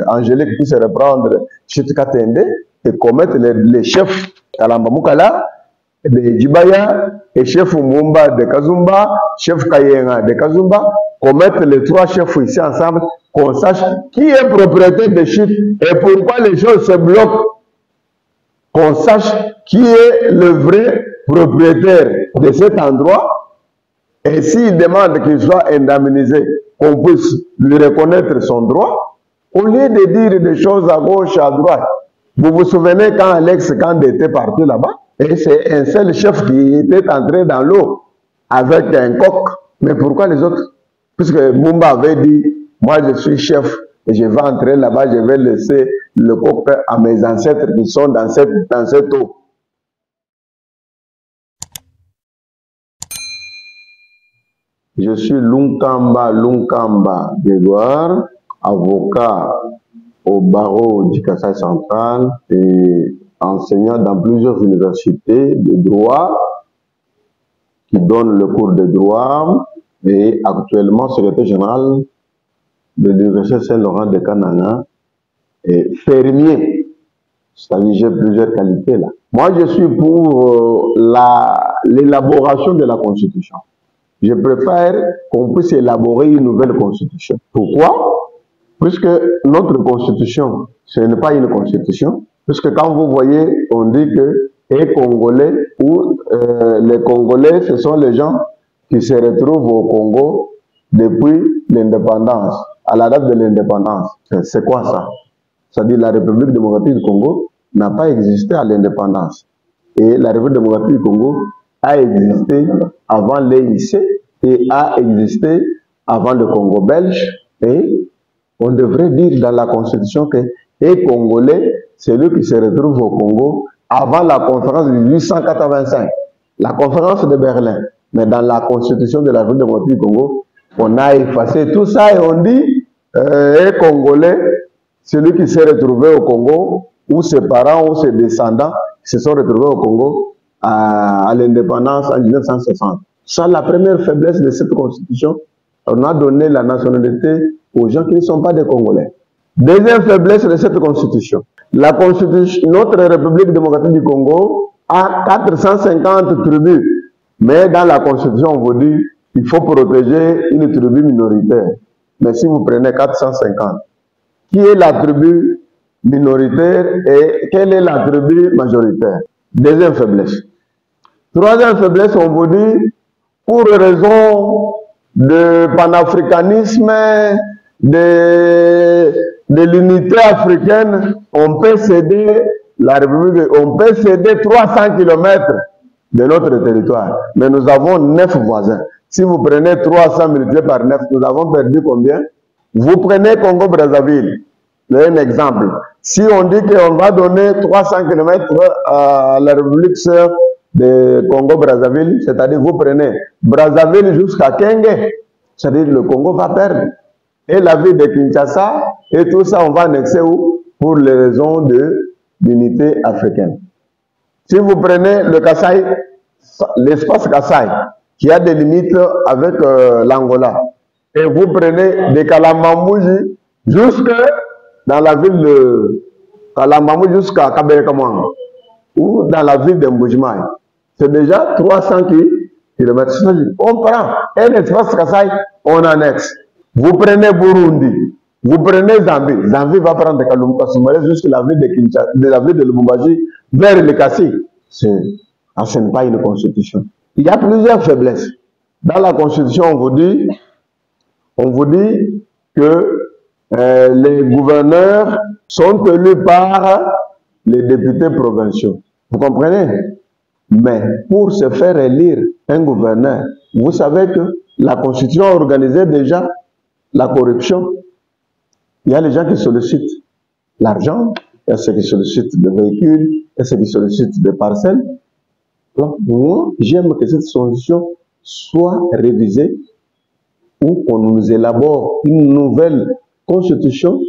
Angélique puisse reprendre Chitka Tende et commettre les chefs Kalamba Mukala, de Djibaya, et chef Mumba de Kazumba, chef Kayenga de Kazumba, commettre les trois chefs ici ensemble, qu'on sache qui est propriétaire des chiffres et pourquoi les choses se bloquent, qu'on sache qui est le vrai propriétaire de cet endroit, et s'il demande qu'il soit indemnisé, qu'on puisse lui reconnaître son droit, au lieu de dire des choses à gauche, à droite. Vous vous souvenez quand Alex Kand était parti là-bas, et c'est un seul chef qui était entré dans l'eau avec un coq. Mais pourquoi les autres? Puisque Mumba avait dit, moi je suis chef, et je vais entrer là-bas, je vais laisser le coq à mes ancêtres qui sont dans cette eau. Je suis Lunkamba Grégoire, avocat au barreau du Kasaï central et enseignant dans plusieurs universités de droit qui donnent le cours de droit et actuellement secrétaire général de l'université Saint-Laurent de Kananga et fermier. C'est-à-dire j'ai plusieurs qualités là. Moi je suis pour l'élaboration de la Constitution. Je préfère qu'on puisse élaborer une nouvelle Constitution. Pourquoi? Puisque notre Constitution, ce n'est pas une Constitution. Puisque quand vous voyez, on dit que les Congolais, ou les Congolais, ce sont les gens qui se retrouvent au Congo depuis l'indépendance, à la date de l'indépendance. C'est quoi ça? C'est-à-dire la République démocratique du Congo n'a pas existé à l'indépendance. Et la République démocratique du Congo a existé avant l'EIC et a existé avant le Congo belge. Et on devrait dire dans la Constitution que les Congolais, c'est lui qui se retrouve au Congo avant la conférence de 1885, la conférence de Berlin. Mais dans la Constitution de la République démocratique du Congo, on a effacé tout ça et on dit les Congolais, celui qui s'est retrouvé au Congo, ou ses parents ou ses descendants qui se sont retrouvés au Congo à l'indépendance en 1960. C'est la première faiblesse de cette Constitution. On a donné la nationalité aux gens qui ne sont pas des Congolais. Deuxième faiblesse de cette Constitution. La Constitution, notre République démocratique du Congo a 450 tribus. Mais dans la Constitution, on vous dit qu'il faut protéger une tribu minoritaire. Mais si vous prenez 450, qui est la tribu minoritaire et quelle est la tribu majoritaire? Deuxième faiblesse. Troisième faiblesse, on vous dit, pour raison de panafricanisme, de l'unité africaine, on peut céder la République, on peut céder 300 km de notre territoire. Mais nous avons 9 voisins. Si vous prenez 300 multiplié par 9, nous avons perdu combien? Vous prenez Congo-Brazzaville, un exemple. Si on dit qu'on va donner 300 km à la République sœur de Congo-Brazzaville, c'est-à-dire vous prenez Brazzaville jusqu'à Kenge, c'est-à-dire le Congo va perdre. Et la ville de Kinshasa, et tout ça, on va annexer où? Pour les raisons de l'unité africaine. Si vous prenez le Kasaï, l'espace Kasaï, qui a des limites avec l'Angola, et vous prenez des Kalambambouji jusque dans la ville de Kalambambouji jusqu'à Kaberekamouang, ou dans la ville de Mboujmaï, c'est déjà 300 km. On prend un espace Kasaï, on annexe. Vous prenez Burundi, vous prenez Zambie. Zambie va prendre Kalumba jusqu'à la ville de Kinshasa, de la ville de Lubumbashi vers le Kassi. Ce n'est pas une constitution. Il y a plusieurs faiblesses. Dans la constitution, on vous dit que les gouverneurs sont élus par les députés provinciaux. Vous comprenez? Mais pour se faire élire un gouverneur, vous savez que la constitution a organisé déjà la corruption. Il y a les gens qui sollicitent l'argent, il y a ceux qui sollicitent des véhicules, il y a ceux qui sollicitent des parcelles. Donc, moi, j'aime que cette constitution soit révisée ou qu'on nous élabore une nouvelle constitution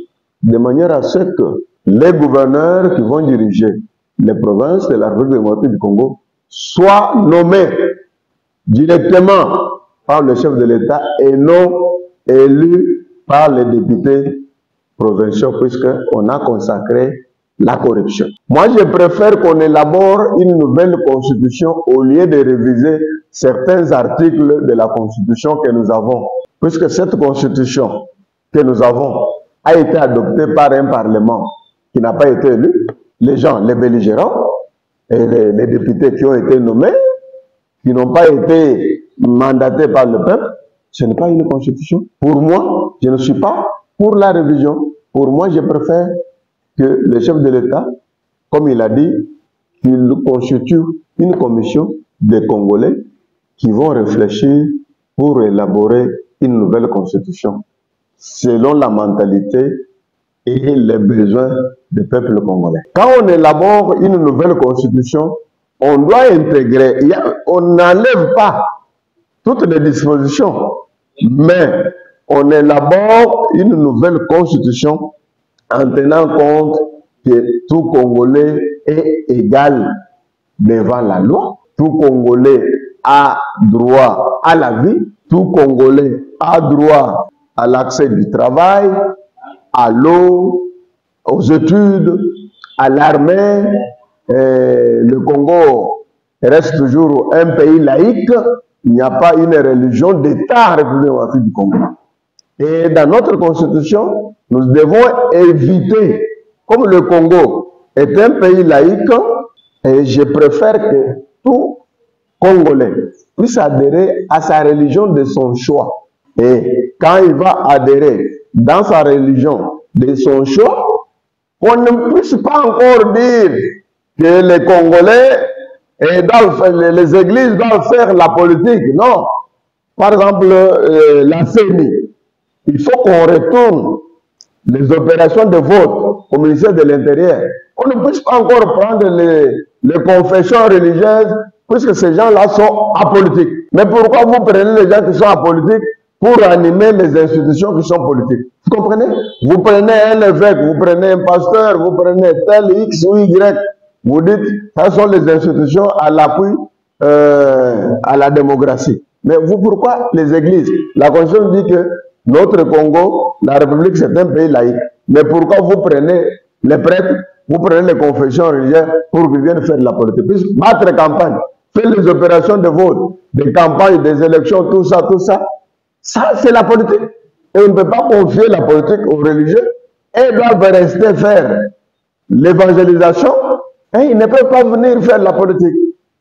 de manière à ce que les gouverneurs qui vont diriger les provinces de la République démocratique du Congo soient nommés directement par le chef de l'État et non élus par les députés provinciaux puisqu'on a consacré la corruption. Moi, je préfère qu'on élabore une nouvelle constitution au lieu de réviser certains articles de la constitution que nous avons, puisque cette constitution que nous avons a été adoptée par un parlement qui n'a pas été élu. Les gens, les belligérants et les députés qui ont été nommés, qui n'ont pas été mandatés par le peuple, ce n'est pas une constitution. Pour moi, je ne suis pas pour la révision. Pour moi, je préfère que le chef de l'État, comme il a dit, qu'il constitue une commission de Congolais qui vont réfléchir pour élaborer une nouvelle constitution selon la mentalité et les besoins du peuple congolais. Quand on élabore une nouvelle constitution, on doit intégrer, on n'enlève pas toutes les dispositions, mais on élabore une nouvelle constitution en tenant compte que tout Congolais est égal devant la loi, tout Congolais a droit à la vie, tout Congolais a droit à l'accès du travail, à l'eau, aux études, à l'armée. Le Congo reste toujours un pays laïque. Il n'y a pas une religion d'État en République démocratique du Congo. Et dans notre constitution, nous devons éviter, comme le Congo est un pays laïque, et je préfère que tout Congolais puisse adhérer à sa religion de son choix. Et quand il va adhérer dans sa religion de son choix, on ne puisse pas encore dire que les Congolais les églises doivent faire la politique. Non. Par exemple, la CENI. Il faut qu'on retourne les opérations de vote au ministère de l'Intérieur. On ne puisse pas encore prendre les confessions religieuses puisque ces gens-là sont apolitiques. Mais pourquoi vous prenez les gens qui sont apolitiques pour animer les institutions qui sont politiques? Vous comprenez? Vous prenez un évêque, vous prenez un pasteur, vous prenez tel X ou Y. Vous dites, ce sont les institutions à l'appui à la démocratie. Mais vous, pourquoi les églises? La Constitution dit que notre Congo, la République, c'est un pays laïque. Mais pourquoi vous prenez les prêtres, vous prenez les confessions religieuses pour qu'ils viennent faire de la politique? Puisque battre campagne, faire les opérations de vote, des campagnes, des élections, tout ça, ça c'est la politique. Et on ne peut pas confier la politique aux religieux. Et ils doivent rester faire l'évangélisation. Et ils ne peuvent pas venir faire la politique.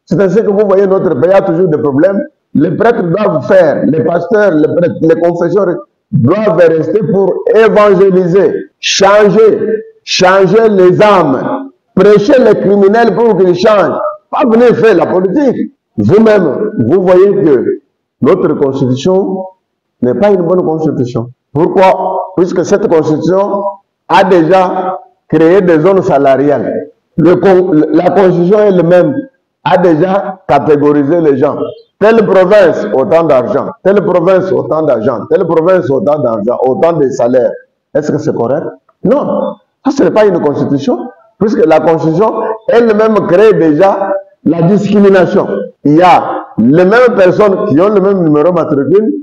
C'est ainsi que vous voyez notre pays a toujours des problèmes. Les prêtres doivent faire, les pasteurs, les prêtres, les confesseurs doivent rester pour évangéliser, changer les âmes, prêcher les criminels pour qu'ils changent, pas venir faire la politique. Vous-même, vous voyez que notre constitution n'est pas une bonne constitution. Pourquoi? Puisque cette constitution a déjà créé des zones salariales. La constitution elle-même a déjà catégorisé les gens. Telle province, autant d'argent. Telle province, autant d'argent. Telle province, autant d'argent. Autant de salaires. Est-ce que c'est correct? Non. Ça, ce n'est pas une constitution. Puisque la constitution elle-même crée déjà la discrimination. Il y a les mêmes personnes qui ont le même numéro matricule,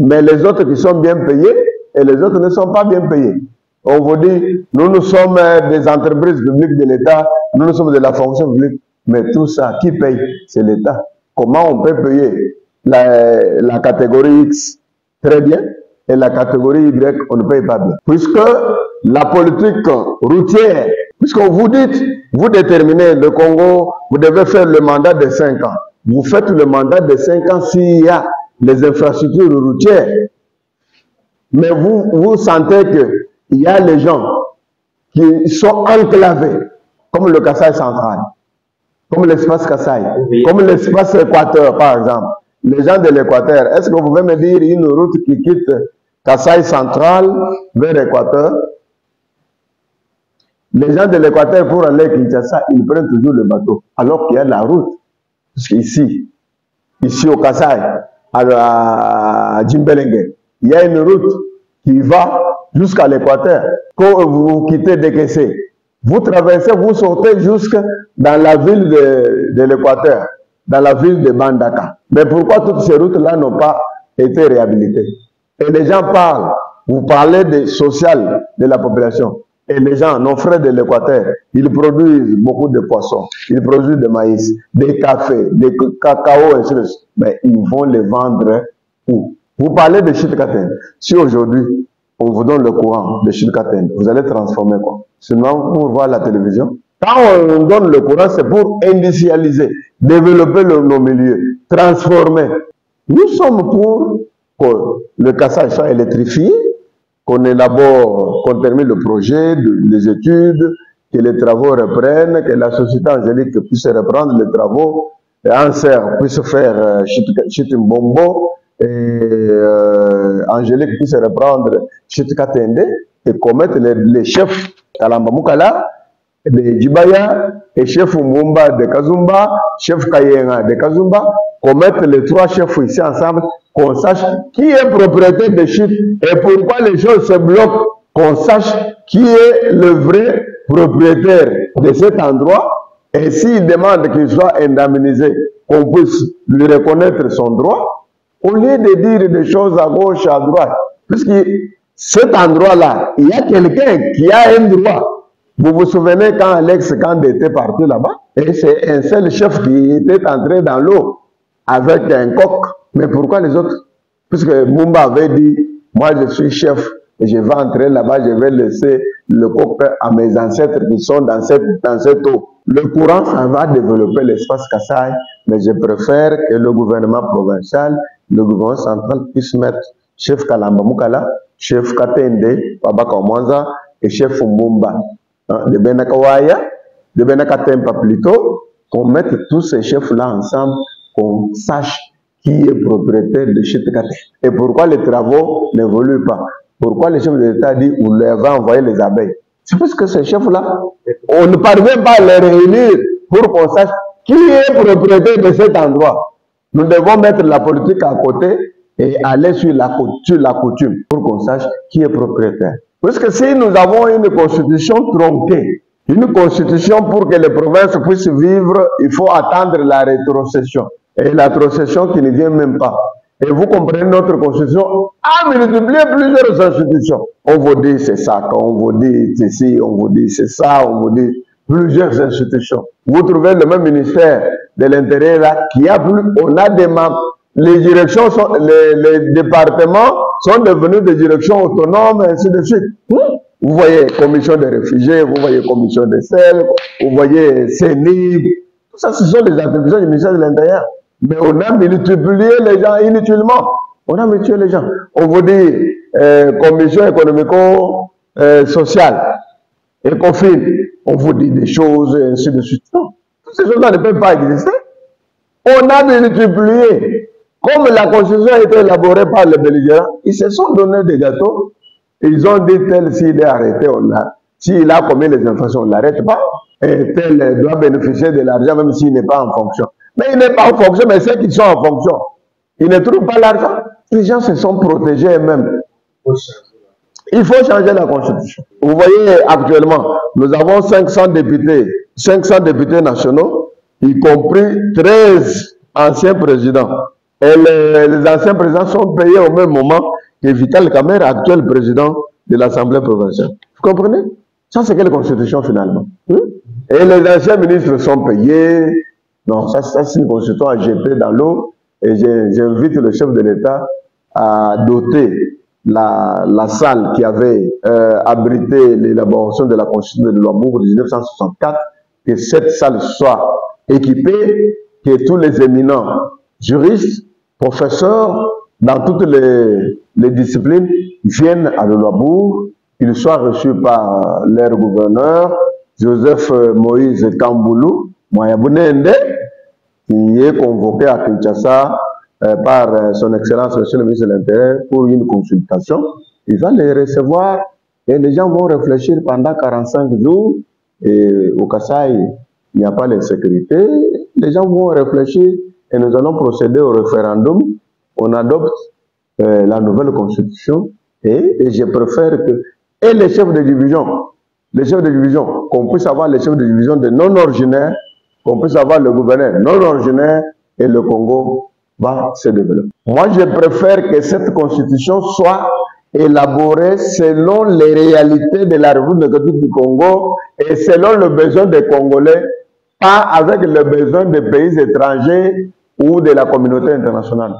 mais les autres qui sont bien payés et les autres ne sont pas bien payés. On vous dit, nous sommes des entreprises publiques de l'État, nous sommes de la fonction publique, mais tout ça, qui paye? C'est l'État. Comment on peut payer la catégorie X très bien et la catégorie Y, on ne paye pas bien? Puisque la politique routière, puisqu'on vous dit, vous déterminez le Congo, vous devez faire le mandat de 5 ans. Vous faites le mandat de 5 ans s'il y a les infrastructures routières. Mais vous sentez qu'il y a les gens qui sont enclavés, comme le Kasaï central, comme l'espace Kasaï, comme l'espace Équateur, par exemple. Les gens de l'Équateur, est-ce que vous pouvez me dire une route qui quitte Kasaï central vers l'Équateur? Les gens de l'Équateur, pour aller à Kinshasa, ils prennent toujours le bateau, alors qu'il y a la route. Parce qu'ici, au Kasaï, à Djimbelenge, il y a une route qui va jusqu'à l'Équateur. Quand vous quittez Dekessé, vous traversez, vous sortez jusque dans la ville de l'Équateur, dans la ville de Bandaka. Mais pourquoi toutes ces routes-là n'ont pas été réhabilitées? Et les gens parlent Vous parlez de social de la population. Et les gens, nos frères de l'Équateur, ils produisent beaucoup de poissons, ils produisent du maïs, des cafés, des cacao, etc. Mais ils vont les vendre où? Vous parlez de Chitkaten. Si aujourd'hui, on vous donne le courant de Chitkaten, vous allez transformer quoi? Seulement pour voir la télévision. Quand on donne le courant, c'est pour industrialiser, développer nos milieux, transformer. Nous sommes pour que le Kassai soit électrifié, qu'on élabore, qu'on termine le projet, les études, que les travaux reprennent, que la société angélique puisse reprendre les travaux, et Anser puisse faire Chitimbombo, et Angélique puisse reprendre Chitkatende, et commettre les chefs Kalamba Mukala, de Djibaya, et chef Mumba de Kazumba, chef Kayenga de Kazumba, commettre les trois chefs ici ensemble, qu'on sache qui est propriétaire des chutes et pourquoi les choses se bloquent, qu'on sache qui est le vrai propriétaire de cet endroit, et s'il demande qu'il soit indemnisé, qu'on puisse lui reconnaître son droit, au lieu de dire des choses à gauche, à droite, puisque cet endroit-là, il y a quelqu'un qui a un droit. Vous vous souvenez quand Alex Kand était parti là-bas, et c'est un seul chef qui était entré dans l'eau avec un coq. Mais pourquoi les autres? Puisque Mumba avait dit, moi je suis chef, et je vais entrer là-bas, je vais laisser le coq à mes ancêtres qui sont dans cette eau. Le courant, ça va développer l'espace Kassai, mais je préfère que le gouvernement provincial, le gouvernement central puisse mettre chef Kalamba Mukala, chef Katende, Babaka Mwanza et chef Mumba. De Benakawaya, de Benakatempa plutôt, qu'on mette tous ces chefs-là ensemble, qu'on sache qui est propriétaire de Chitkate. Et pourquoi les travaux n'évoluent pas? Pourquoi le chef de l'État dit on leur va envoyer les abeilles? C'est parce que ces chefs-là, on ne parvient pas à les réunir pour qu'on sache qui est propriétaire de cet endroit. Nous devons mettre la politique à côté et aller sur la coutume pour qu'on sache qui est propriétaire. Parce que si nous avons une constitution tronquée, une constitution pour que les provinces puissent vivre, il faut attendre la rétrocession. Et la rétrocession qui ne vient même pas. Et vous comprenez, notre constitution a multiplié plusieurs institutions. On vous dit c'est ça, on vous dit ceci, on vous dit c'est ça, on vous dit plusieurs institutions. Vous trouvez le même ministère de l'Intérieur là qui a plus, on a des membres. Les directions sont, les départements sont devenus des directions autonomes, et ainsi de suite. Vous voyez commission des réfugiés, vous voyez commission des sels, vous voyez CENIB. Tout ça, ce sont des attributions du ministère de l'Intérieur. Mais on a multiplié les gens inutilement. On a multiplié les gens. On vous dit commission économico-sociale, ECOFIN. On vous dit des choses, et ainsi de suite. Non, toutes ces choses-là ne peuvent pas exister. On a multiplié. Comme la constitution a été élaborée par les belligérants, ils se sont donné des gâteaux. Ils ont dit tel s'il est arrêté, on l'a. S'il a commis les infractions, on ne l'arrête pas. Et tel doit bénéficier de l'argent même s'il n'est pas en fonction. Mais il n'est pas en fonction, mais ceux qui sont en fonction, ils ne trouvent pas l'argent. Les gens se sont protégés eux-mêmes. Il faut changer la constitution. Vous voyez actuellement, nous avons 500 députés nationaux, y compris 13 anciens présidents. Et les anciens présidents sont payés au même moment que Vital Kamerhe, actuel président de l'Assemblée provinciale. Vous comprenez? Ça, c'est quelle constitution finalement? Et les anciens ministres sont payés. Non, ça c'est une constitution à jeter dans l'eau. Et j'invite le chef de l'État à doter la salle qui avait abrité l'élaboration de la constitution de Luambourg de 1964, que cette salle soit équipée, que tous les éminents juristes, professeurs, dans toutes les disciplines, viennent à Luambourg, qu'ils soient reçus par leur gouverneur, Joseph Moïse Kamboulou, Moyabunende, qui est convoqué à Kinshasa par son Excellence, Monsieur le ministre de l'Intérieur, pour une consultation. Il va les recevoir et les gens vont réfléchir pendant 45 jours. Et au Kassai, il n'y a pas de sécurité. Les gens vont réfléchir et nous allons procéder au référendum. On adopte la nouvelle constitution et je préfère que... Et les chefs de division, qu'on puisse avoir les chefs de division de non-originaires, qu'on puisse avoir le gouverneur non-originaire et le Congo va se développer. Moi, je préfère que cette constitution soit élaboré selon les réalités de la République démocratique du Congo et selon le besoin des Congolais, pas avec le besoin des pays étrangers ou de la communauté internationale.